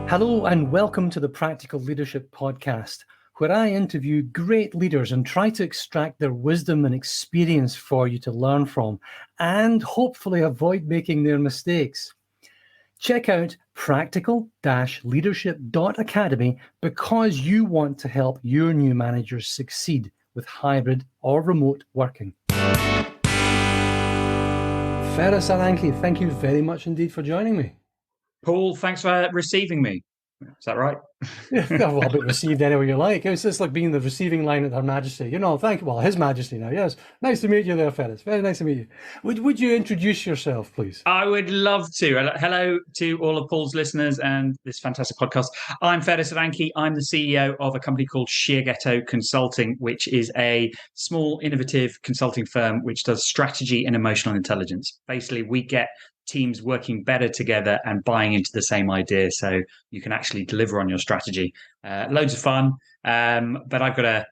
Hello and welcome to the Practical Leadership Podcast, where I interview great leaders and try to extract their wisdom and experience for you to learn from and hopefully avoid making their mistakes. Check out practical-leadership.academy because you want to help your new managers succeed with hybrid or remote working. Faris Aranki, thank you very much indeed for joining me. Paul, thanks for receiving me. Is that right? Yeah, well, a bit received anywhere you like. It's just like being the receiving line at Her Majesty. Thank you. Well, His Majesty now, yes. Nice to meet you there, Faris. Very nice to meet you. Would you introduce yourself, please? I would love to. Hello to all of Paul's listeners and this fantastic podcast. I'm Faris Aranki. I'm the CEO of a company called Shiageto Consulting, which is a small, innovative consulting firm which does strategy and emotional intelligence. Basically, we get teams working better together and buying into the same idea so you can actually deliver on your strategy. Loads of fun, but I've got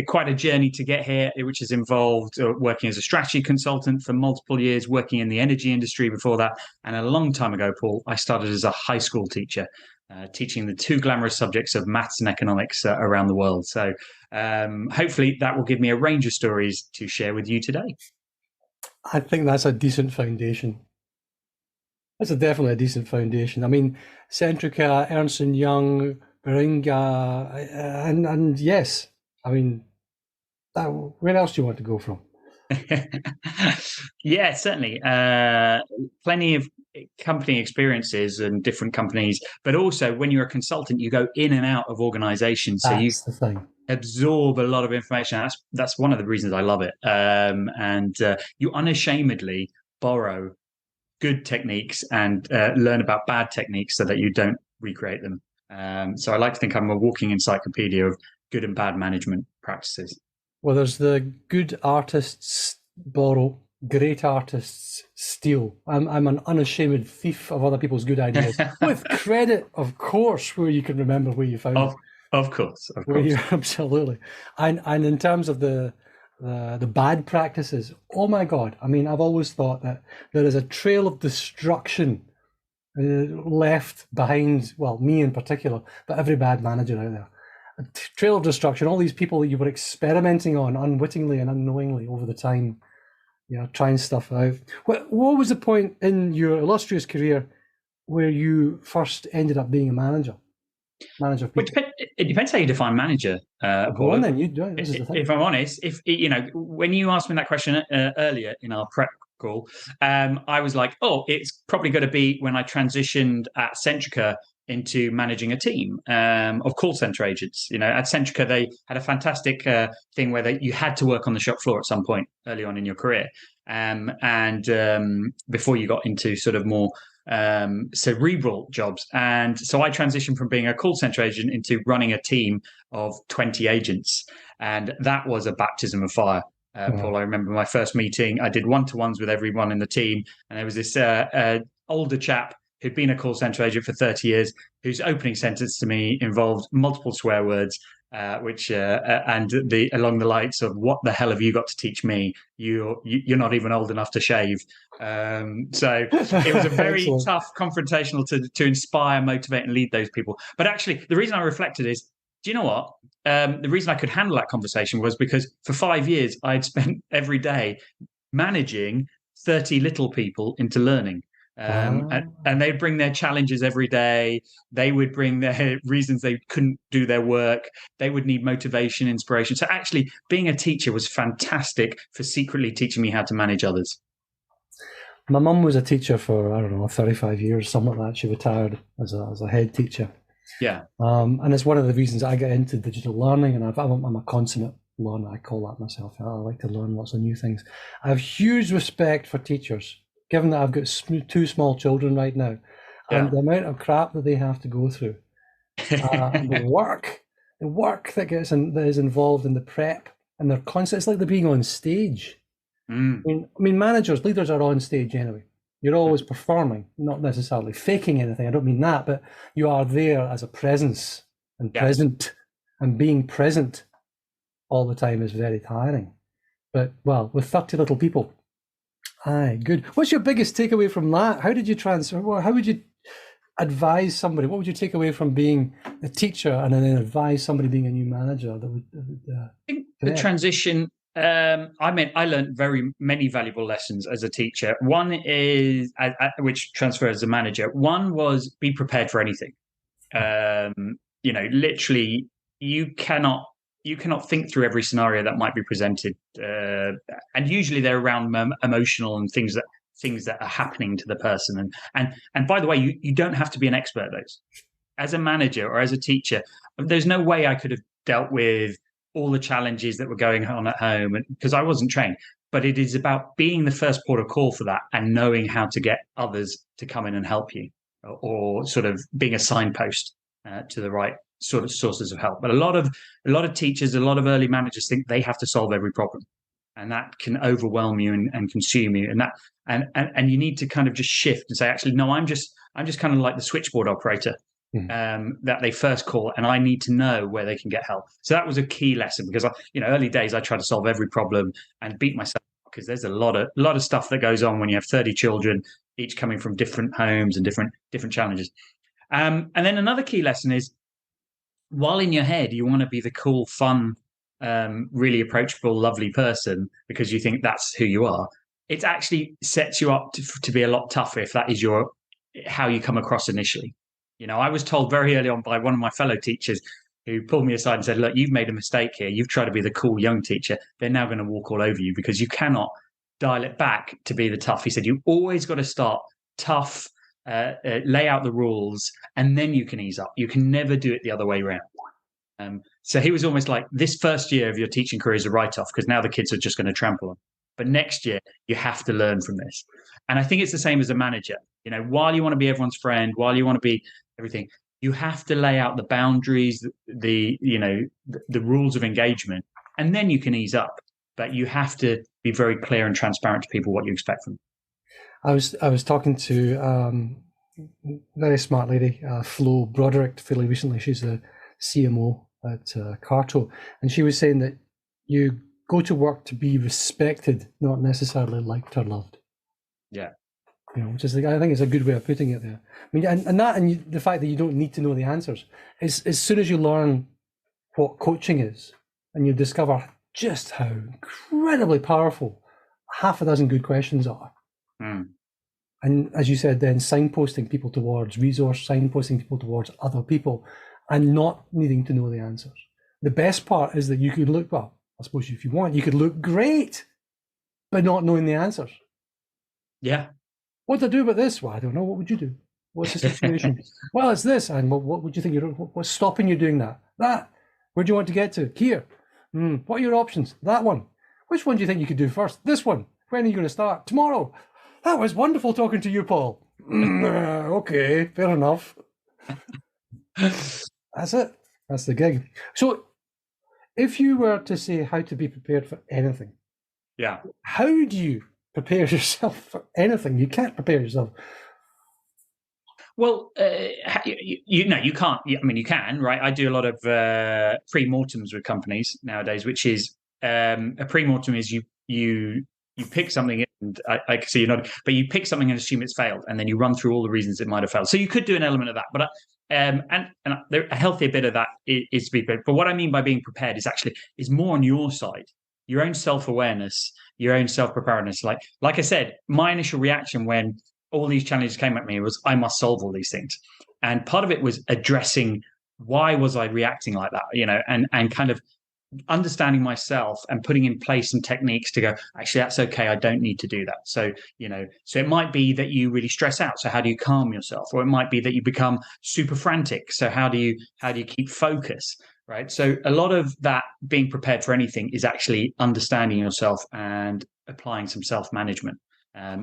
quite a journey to get here, which has involved working as a strategy consultant for multiple years, working in the energy industry before that. And a long time ago, Paul, I started as a high school teacher, teaching the two glamorous subjects of maths and economics around the world. So hopefully that will give me a range of stories to share with you today. I think that's a decent foundation. That's definitely a decent foundation. I mean, Centrica, Ernst & Young, Beringa, and yes, I mean, where else do you want to go from? Yeah, certainly. Plenty of company experiences and different companies, but also when you're a consultant, you go in and out of organizations. So That's the thing. Absorb a lot of information. That's one of the reasons I love it. And you unashamedly borrow good techniques and learn about bad techniques so that you don't recreate them. So I like to think I'm a walking encyclopedia of good and bad management practices. Well, there's the good artists borrow, great artists steal. I'm an unashamed thief of other people's good ideas, with credit, of course, where you can remember where you found it. Of course. Absolutely. And in terms of the bad practices, oh my God! I mean, I've always thought that there is a trail of destruction left behind. Well, me in particular, but every bad manager out there. A trail of destruction. All these people that you were experimenting on unwittingly and unknowingly over the time, trying stuff out. What was the point in your illustrious career where you first ended up being a manager? Manager of people? It depends how you define manager. Go on then. If I'm honest, when you asked me that question earlier in our prep call, I was like, it's probably going to be when I transitioned at Centrica into managing a team of call center agents. At Centrica, they had a fantastic thing where you had to work on the shop floor at some point early on in your career, and before you got into sort of more cerebral jobs. And so I transitioned from being a call center agent into running a team of 20 agents. And that was a baptism of fire. Paul, I remember my first meeting, I did one-to-ones with everyone in the team. And there was this older chap who'd been a call center agent for 30 years, whose opening sentence to me involved multiple swear words, which along the lines of, "What the hell have you got to teach me? You're not even old enough to shave." So it was a very tough confrontational to inspire, motivate, and lead those people. But actually, the reason I reflected is, do you know what? The reason I could handle that conversation was because for 5 years I'd spent every day managing 30 little people into learning. And they'd bring their challenges every day. They would bring their reasons they couldn't do their work. They would need motivation, inspiration. So actually being a teacher was fantastic for secretly teaching me how to manage others. My mum was a teacher for, 35 years, something like that. She retired as a head teacher. Yeah. And it's one of the reasons I got into digital learning, and I'm a consummate learner. I call that myself. I like to learn lots of new things. I have huge respect for teachers, given that I've got 2 small children right now, and the amount of crap that they have to go through, the work that is involved in the prep, and they're constant. It's like they're being on stage. I mean, managers, leaders are on stage anyway. You're always performing, not necessarily faking anything. I don't mean that, but you are there as a presence and present, and being present all the time is very tiring. But, well, with 30 little people, Aye, good. What's your biggest takeaway from that? How did you transfer? How would you advise somebody? What would you take away from being a teacher and then advise somebody being a new manager? I think the transition. I learned very many valuable lessons as a teacher. One is which transfer as a manager. One was be prepared for anything. Literally, you cannot think through every scenario that might be presented, and usually they're around emotional and things that are happening to the person. And by the way, you don't have to be an expert at those. As a manager or as a teacher, there's no way I could have dealt with all the challenges that were going on at home because I wasn't trained. But it is about being the first port of call for that and knowing how to get others to come in and help you, or sort of being a signpost to the right sort of sources of help. But a lot of teachers, a lot of early managers think they have to solve every problem, and that can overwhelm you and consume you. And you need to kind of just shift and say, actually, no, I'm just kind of like the switchboard operator. That they first call, and I need to know where they can get help. So that was a key lesson because early days I tried to solve every problem and beat myself because there's a lot of stuff that goes on when you have 30 children, each coming from different homes and different challenges. And then another key lesson is, while in your head you want to be the cool, fun, really approachable, lovely person because you think that's who you are, it actually sets you up to be a lot tougher if that is how you come across initially. I was told very early on by one of my fellow teachers who pulled me aside and said, look, you've made a mistake here. You've tried to be the cool young teacher. They're now going to walk all over you because you cannot dial it back to be the tough. He said, you always got to start tough, lay out the rules, and then you can ease up. You can never do it the other way around. So he was almost like, this first year of your teaching career is a write-off because now the kids are just going to trample on. But next year, you have to learn from this. And I think it's the same as a manager. While you want to be everyone's friend, while you want to be everything, you have to lay out the boundaries, the rules of engagement, and then you can ease up. But you have to be very clear and transparent to people what you expect from them. I was talking to a very smart lady, Flo Broderick, fairly recently. She's the CMO at Carto, and she was saying that you go to work to be respected, not necessarily liked or loved. Yeah. Which is, I think, is a good way of putting it there. I mean, and the fact that you don't need to know the answers is, as soon as you learn what coaching is, and you discover just how incredibly powerful half a dozen good questions are. And as you said, then signposting people towards resource, signposting people towards other people, and not needing to know the answers. The best part is that you could look, well, I suppose if you want, you could look great, but not knowing the answers. Yeah. What to do about this? Well, I don't know. What would you do? What's the situation? Well, it's this. And what would you think? What's stopping you doing that? That. Where do you want to get to? Here. What are your options? That one. Which one do you think you could do first? This one. When are you going to start? Tomorrow. That was wonderful talking to you, Paul. Okay, fair enough. That's it. That's the gig. So if you were to say how to be prepared for anything, yeah, how do you prepare yourself for anything? You can't prepare yourself. Well, you can't. I mean, you can, right? I do a lot of pre-mortems with companies nowadays, which is a pre-mortem is you pick something, and I can see you're not, but you pick something and assume it's failed, and then you run through all the reasons it might have failed. So you could do an element of that, but and a healthier bit of that is to be prepared. But what I mean by being prepared is more on your side, your own self-awareness, your own self-preparedness. Like I said, my initial reaction when all these challenges came at me was, I must solve all these things. And part of it was addressing why was I reacting like that, and kind of understanding myself and putting in place some techniques to go, actually, that's okay. I don't need to do that. So, so it might be that you really stress out. So how do you calm yourself? Or it might be that you become super frantic. So how do you keep focus? Right. So a lot of that being prepared for anything is actually understanding yourself and applying some self-management.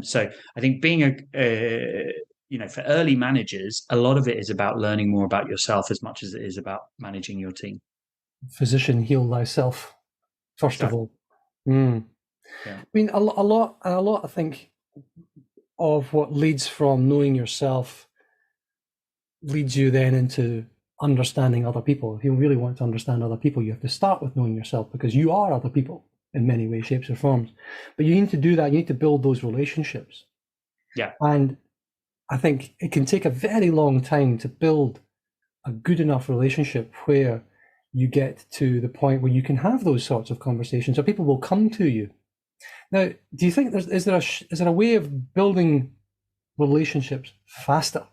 So I think being for early managers, a lot of it is about learning more about yourself as much as it is about managing your team. Physician, heal thyself, first of all. Yeah. I mean, a lot, I think, of what leads from knowing yourself leads you then into understanding other people. If you really want to understand other people, you have to start with knowing yourself, because you are other people. in many ways, shapes, or forms. But you need to do that. You need to build those relationships. Yeah. And I think it can take a very long time to build a good enough relationship where you get to the point where you can have those sorts of conversations, or people will come to you. Now, do you think is there a way of building relationships faster?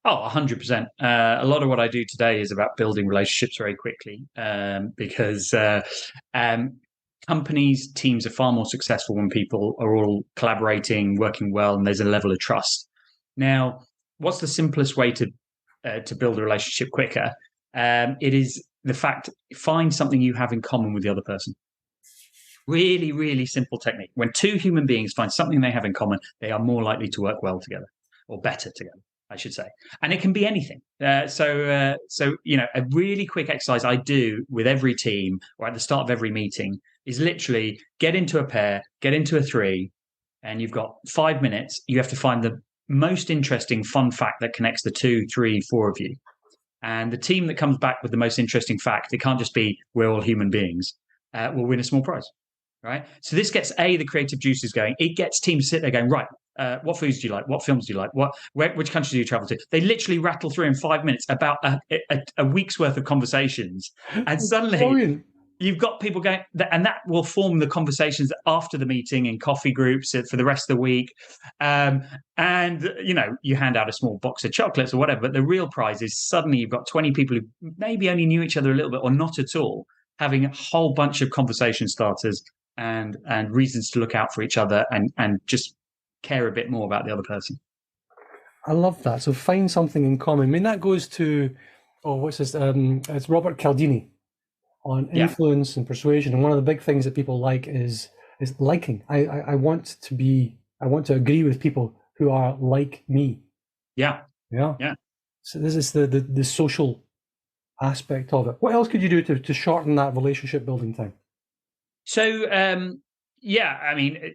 Oh, 100%. A lot of what I do today is about building relationships very quickly, because companies, teams are far more successful when people are all collaborating, working well, and there's a level of trust. Now, what's the simplest way to build a relationship quicker? It is the fact, find something you have in common with the other person. Really, really simple technique. When two human beings find something they have in common, they are more likely to work well together, or better together, I should say. And it can be anything. So a really quick exercise I do with every team, or at the start of every meeting, is literally get into a pair, get into a three, and you've got 5 minutes. You have to find the most interesting fun fact that connects the 2, 3, 4 of you. And the team that comes back with the most interesting fact, it can't just be we're all human beings, will win a small prize. Right. So this gets the creative juices going. It gets teams to sit there going, right, what foods do you like? What films do you like? Which countries do you travel to? They literally rattle through in 5 minutes about a week's worth of conversations. And suddenly Brilliant. you've got people going, and that will form the conversations after the meeting in coffee groups for the rest of the week. And, you hand out a small box of chocolates or whatever. But the real prize is suddenly you've got 20 people who maybe only knew each other a little bit or not at all, having a whole bunch of conversation starters and reasons to look out for each other and just care a bit more about the other person. I love that. So find something in common. I mean, that goes to, what's this? It's Robert Cialdini on influence and persuasion. And one of the big things that people like is liking. I want to agree with people who are like me. Yeah. So this is the social aspect of it. What else could you do to shorten that relationship building time? So, I mean,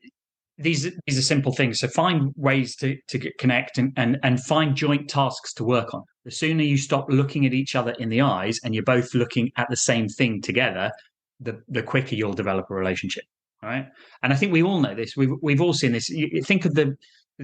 these are simple things. So find ways to connect and find joint tasks to work on. The sooner you stop looking at each other in the eyes and you're both looking at the same thing together, the quicker you'll develop a relationship. Right. And I think we all know this. We've all seen this. You think of the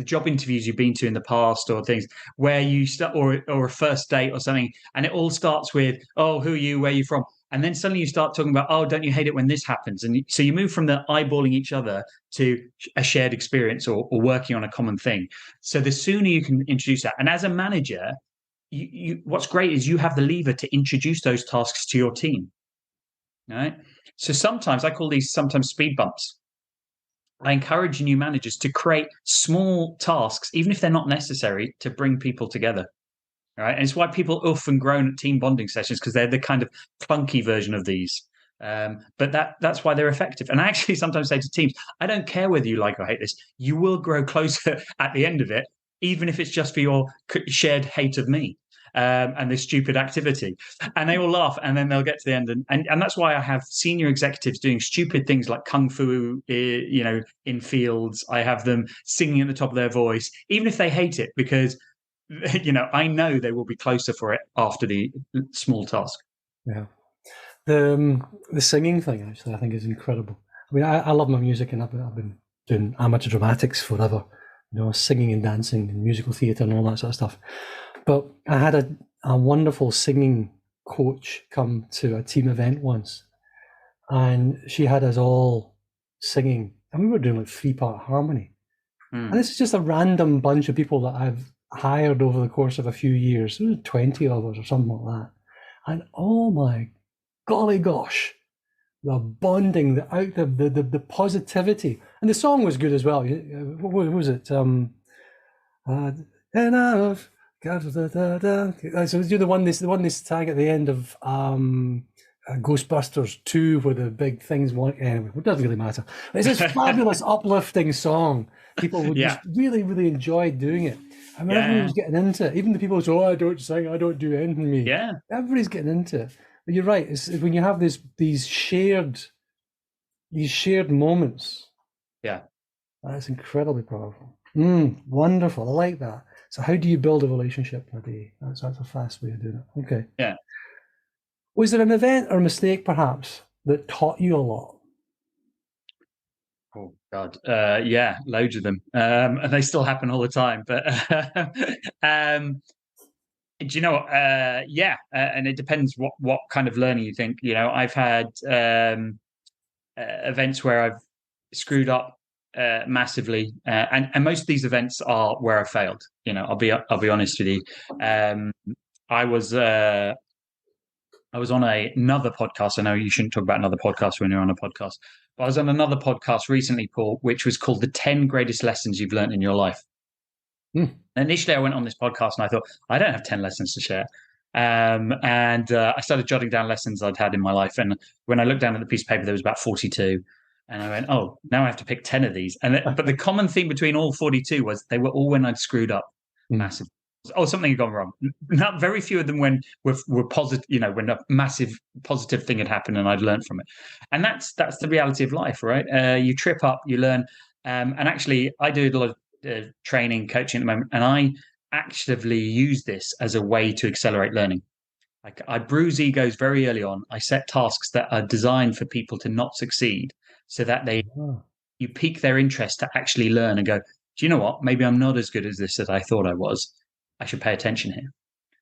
job interviews you've been to in the past, or things where you start, or a first date or something, and it all starts with, oh, who are you? Where are you from? And then suddenly you start talking about, oh, don't you hate it when this happens? And so you move from the eyeballing each other to a shared experience or working on a common thing. So the sooner you can introduce that. And as a manager, what's great is you have the lever to introduce those tasks to your team. Right? So sometimes I call these sometimes speed bumps. I encourage new managers to create small tasks, even if they're not necessary, to bring people together. Right. And it's why people often groan at team bonding sessions, because they're the kind of clunky version of these. But that's why they're effective. And I actually sometimes say to teams, I don't care whether you like or hate this, you will grow closer at the end of it, even if it's just for your shared hate of me and this stupid activity. And they all laugh, and then they'll get to the end. And that's why I have senior executives doing stupid things like kung fu, in fields. I have them singing at the top of their voice, even if they hate it, because I know they will be closer for it after the small task. Yeah. The singing thing, actually, I think is incredible. I mean, I love my music, and I've been doing amateur dramatics forever, singing and dancing and musical theatre and all that sort of stuff. But I had a wonderful singing coach come to a team event once, and she had us all singing, and we were doing like 3-part harmony. And this is just a random bunch of people that I've hired over the course of a few years. There was 20 of us or something like that. And oh my golly gosh, the bonding, the positivity. And the song was good as well. What was it? So the one they sang at the end of Ghostbusters 2, where the big things anyway, it doesn't really matter. It's this fabulous uplifting song. People would just really, really enjoy doing it. I mean, everyone was getting into it. Even the people who say, oh, I don't sing, I don't do anything. Me. Yeah. Everybody's getting into it. But you're right. It's when you have these shared moments. Yeah. That's incredibly powerful. Wonderful. I like that. So how do you build a relationship per day? That's a fast way of doing it. Okay. Yeah. Was there an event or mistake, perhaps, that taught you a lot? Oh God, yeah, loads of them, and they still happen all the time. But um, do you know what? Yeah, and it depends what kind of learning you think. I've had events where I've screwed up massively, and most of these events are where I failed. I'll be honest with you. Um, I was I was on another podcast. I know you shouldn't talk about another podcast when you're on a podcast, but I was on another podcast recently, Paul, which was called "The 10 Greatest Lessons You've Learned in Your Life." Hmm. Initially, I went on this podcast and I thought, I don't have 10 lessons to share. And I started jotting down lessons I'd had in my life. And when I looked down at the piece of paper, there was about 42. And I went, oh, now I have to pick 10 of these. But the common theme between all 42 was they were all when I'd screwed up massively. Oh, something had gone wrong. Not very few of them when were positive, when a massive positive thing had happened and I'd learned from it. And that's the reality of life, right? You trip up, you learn. And actually, I do a lot of training, coaching at the moment, and I actively use this as a way to accelerate learning. Like, I bruise egos very early on. I set tasks that are designed for people to not succeed, so that you pique their interest to actually learn and go, do you know what? Maybe I'm not as good as this as I thought I was. I should pay attention here.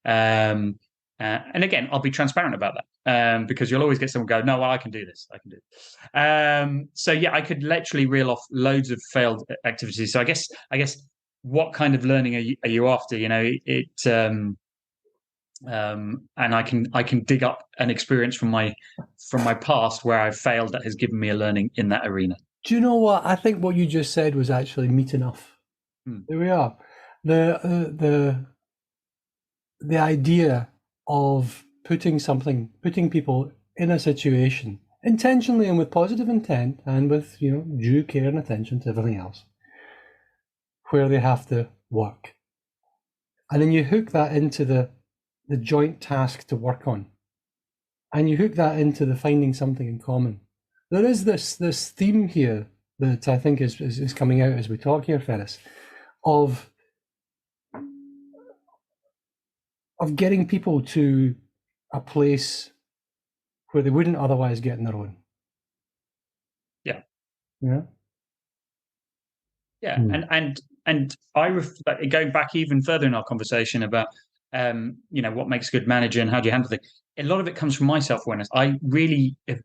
And again, I'll be transparent about that, because you'll always get someone go, no, well, I can do this. I can do it. So yeah, I could literally reel off loads of failed activities. So I guess what kind of learning are you after? And I can dig up an experience from my past where I've failed that has given me a learning in that arena. Do you know what? I think what you just said was actually meat enough. There we are. The idea of putting people in a situation intentionally and with positive intent and with due care and attention to everything else, where they have to work, and then you hook that into the joint task to work on, and you hook that into the finding something in common. There is this theme here that I think is coming out as we talk here, Faris, of getting people to a place where they wouldn't otherwise get on their own. Yeah. Yeah. Yeah. And going back even further in our conversation about what makes a good manager and how do you handle things. A lot of it comes from my self-awareness. I really have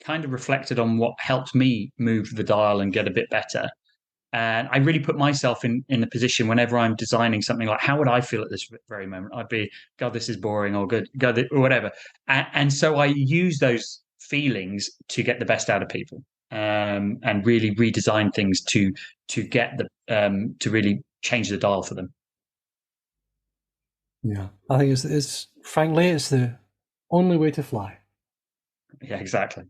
kind of reflected on what helped me move the dial and get a bit better. And I really put myself in the position whenever I'm designing something, like, how would I feel at this very moment? I'd be, God, this is boring, or good, God, or whatever. And so I use those feelings to get the best out of people, and really redesign things to get to really change the dial for them. Yeah, I think it's frankly, it's the only way to fly. Yeah, exactly.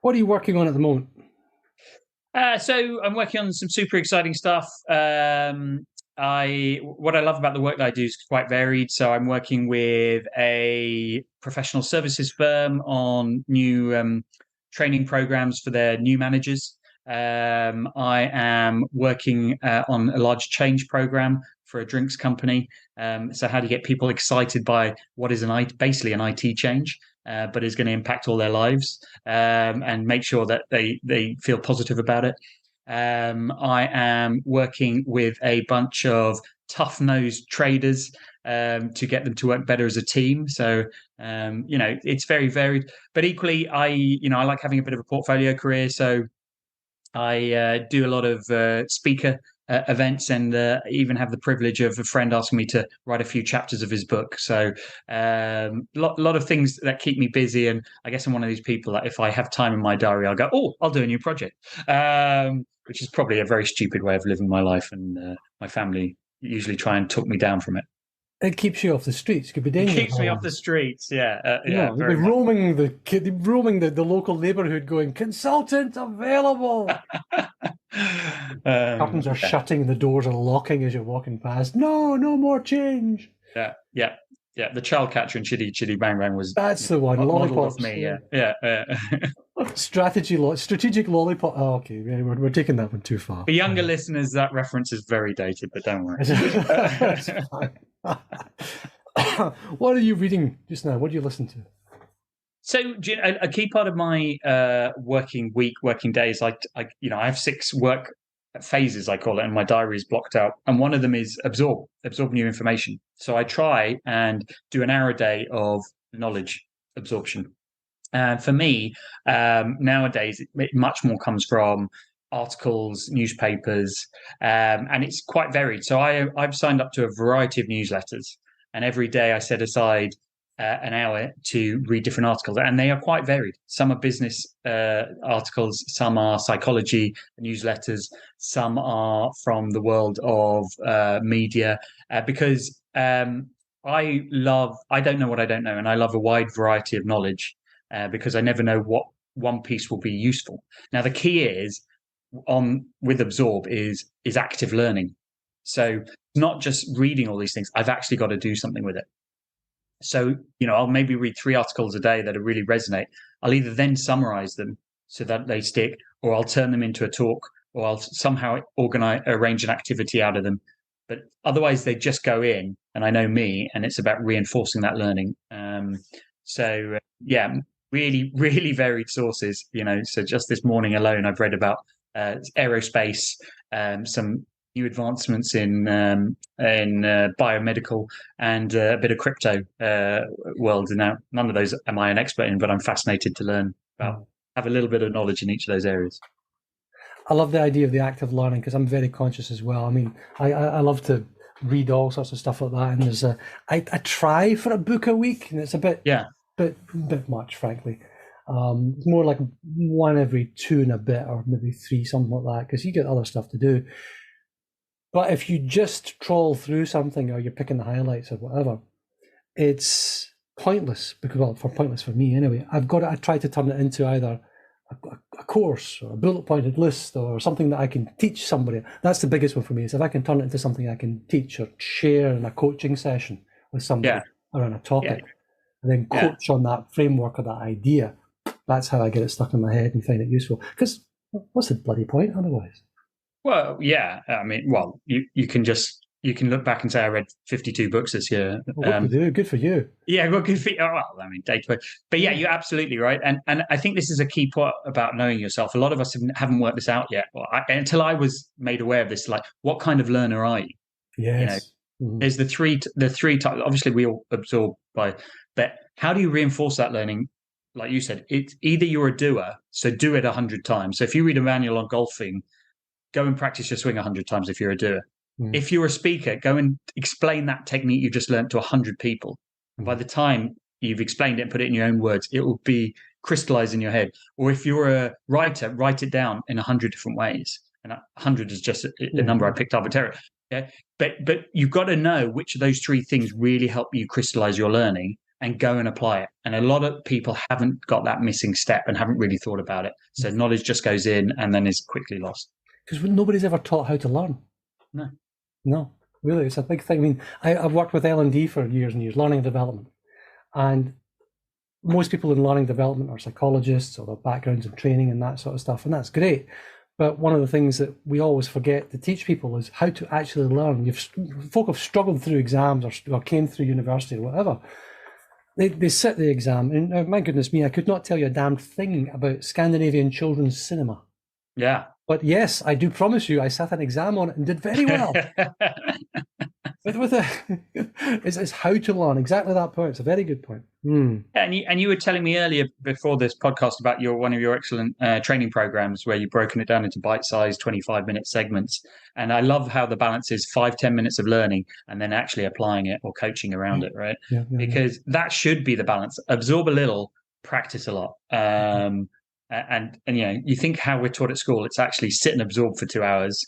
What are you working on at the moment? So I'm working on some super exciting stuff. What I love about the work that I do is quite varied. So I'm working with a professional services firm on new training programs for their new managers. I am working on a large change program for a drinks company. So how do you get people excited by what is basically an IT change, but is going to impact all their lives, and make sure that they feel positive about it. I am working with a bunch of tough-nosed traders to get them to work better as a team. So, it's very varied, but equally, I like having a bit of a portfolio career. So I do a lot of speaker events, and even have the privilege of a friend asking me to write a few chapters of his book. So lot of things that keep me busy. And I guess I'm one of these people that if I have time in my diary, I'll go, oh, I'll do a new project, which is probably a very stupid way of living my life. And my family usually try and talk me down from it. It keeps you off the streets. It could be dangerous. It keeps me off the streets. Yeah. You'd be roaming the local neighborhood going, consultant available. Curtains are shutting, the doors are locking as you're walking past. No more change. Yeah. The child catcher in Chitty Chitty Bang Bang was. That's the one. Lollipops. Me. Yeah. Strategic lollipop. Oh, okay, we're taking that one too far. For younger listeners, that reference is very dated, but don't worry. What are you reading just now? What do you listen to? So a key part of my working week, working days, I have 6 work phases, I call it, and my diary is blocked out. And one of them is absorb new information. So I try and do an hour a day of knowledge absorption. And for me, nowadays, much more comes from articles, newspapers, and it's quite varied. So I've signed up to a variety of newsletters, and every day I set aside an hour to read different articles, and they are quite varied. Some are business articles, some are psychology newsletters, some are from the world of media, because I don't know what I don't know, and I love a wide variety of knowledge. Because I never know what one piece will be useful. Now, the key is on with Absorb is active learning. So not just reading all these things. I've actually got to do something with it. So I'll maybe read 3 articles a day that really resonate. I'll either then summarize them so that they stick, or I'll turn them into a talk, or I'll somehow arrange an activity out of them. But otherwise, they just go in, and I know me, and it's about reinforcing that learning. Yeah, really, really varied sources. So just this morning alone, I've read about aerospace, some new advancements in biomedical, and a bit of crypto world. And now, none of those am I an expert in, but I'm fascinated to learn about. Have a little bit of knowledge in each of those areas. I love the idea of the active learning because I'm very conscious as well. I mean, I love to read all sorts of stuff like that, and there's I try for a book a week, and it's a bit bit much, frankly. It's more like 1 every 2 and a bit, or maybe 3, something like that, because you get other stuff to do. But if you just trawl through something, or you're picking the highlights or whatever, it's pointless. Because, pointless for me anyway. I try to turn it into either a course or a bullet pointed list or something that I can teach somebody. That's the biggest one for me, is if I can turn it into something I can teach or share in a coaching session with somebody around a topic, and then coach on that framework or that idea. That's how I get it stuck in my head and find it useful. Because what's the bloody point otherwise? Well, yeah. I mean, you can look back and say I read 52 books this year. Well, what you do? Good for you. Yeah, well, good for you. Well, I mean, data, but yeah, you're absolutely right. And I think this is a key part about knowing yourself. A lot of us haven't worked this out yet. Until I was made aware of this, like, what kind of learner are you? Yes. There's the three types. Obviously, we all absorb but how do you reinforce that learning? Like you said, it's either you're a doer, so do it 100 times. So if you read a manual on golfing, go and practice your swing 100 times if you're a doer. If you're a speaker, go and explain that technique you just learned to 100 people. And by the time you've explained it and put it in your own words, it will be crystallized in your head. Or if you're a writer, write it down in 100 different ways. And 100 is just a number I picked arbitrarily. Yeah? But you've got to know which of those 3 things really help you crystallize your learning and go and apply it. And a lot of people haven't got that missing step and haven't really thought about it. So knowledge just goes in and then is quickly lost. Because nobody's ever taught how to learn. No, really, it's a big thing. I mean, I've worked with L&D for years and years, learning and development. And most people in learning development are psychologists, or their backgrounds in training and that sort of stuff, and that's great. But one of the things that we always forget to teach people is how to actually learn. Folk have struggled through exams or came through university or whatever. They sit the exam, and my goodness me, I could not tell you a damn thing about Scandinavian children's cinema. Yeah. But yes, I do promise you, I sat an exam on it and did very well. It's how to learn. Exactly that point. It's a very good point. And you were telling me earlier before this podcast about one of your excellent training programs where you've broken it down into bite-sized 25-minute segments. And I love how the balance is 5-10 minutes of learning and then actually applying it or coaching around it, right? Because that should be the balance. Absorb a little, practice a lot. And you think how we're taught at school, it's actually sit and absorb for 2 hours,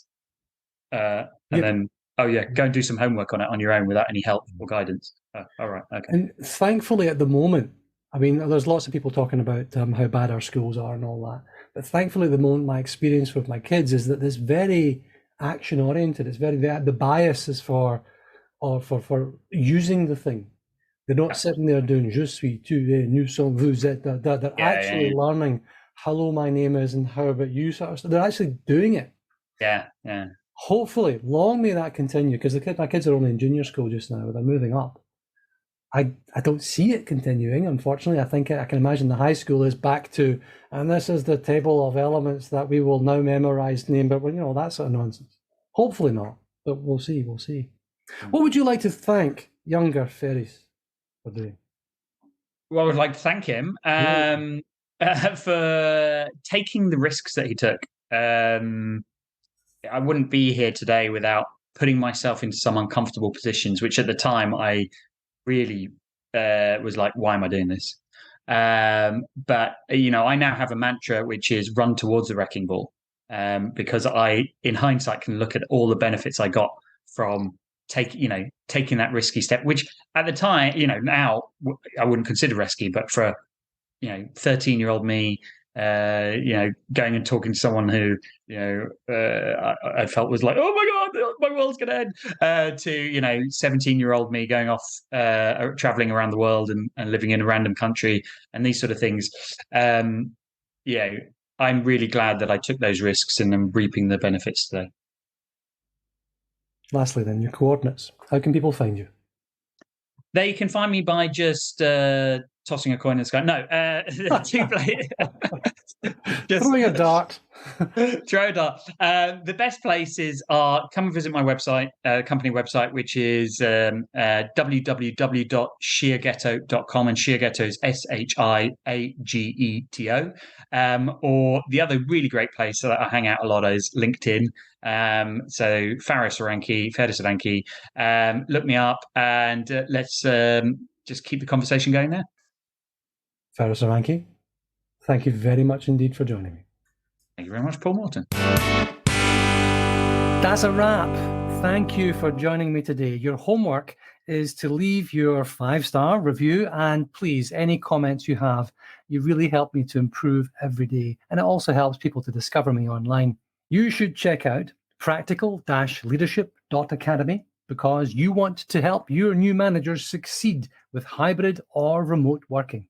and then go and do some homework on it on your own without any help or guidance. All right, okay. And thankfully, at the moment, I mean, there's lots of people talking about how bad our schools are and all that. But thankfully, at the moment, my experience with my kids is that it's very action oriented. It's very the bias is for using the thing. They're not sitting there doing "Je suis tu es nous sommes vous êtes." They're actually learning. Hello, my name is, and how about you? Sort of stuff. They're actually doing it. Yeah. Hopefully, long may that continue, because my kids are only in junior school just now. They're moving up. I don't see it continuing, unfortunately. I think I can imagine the high school is back to, and this is the table of elements that we will now memorize, name, but that sort of nonsense. Hopefully not, but we'll see. What would you like to thank younger Faris for doing? Well, I would like to thank him for taking the risks that he took. I wouldn't be here today without putting myself into some uncomfortable positions, which at the time I really was like, why am I doing this? But I now have a mantra, which is run towards the wrecking ball, because I, in hindsight, can look at all the benefits I got from taking that risky step, which at the time, now I wouldn't consider risky, but for 13-year-old me, going and talking to someone who, I felt was like, oh my God, my world's going to end, to, 17-year-old me going off, traveling around the world and living in a random country and these sort of things. I'm really glad that I took those risks and I'm reaping the benefits today. Lastly, then, your coordinates. How can people find you? They can find me by just tossing a coin in the sky. No, throwing a dart. Throw a dart. The best places are come and visit my website, company website, which is www.shiageto.com, and Shiageto is Shiageto. Or the other really great place that I hang out a lot is LinkedIn. So Faris Aranki, look me up and let's just keep the conversation going there. Faris Aranki, thank you very much indeed for joining me. Thank you very much, Paul Morton. That's a wrap. Thank you for joining me today. Your homework is to leave your 5-star review, and please, any comments you have, you really help me to improve every day, and it also helps people to discover me online. You should check out practical-leadership.academy because you want to help your new managers succeed with hybrid or remote working.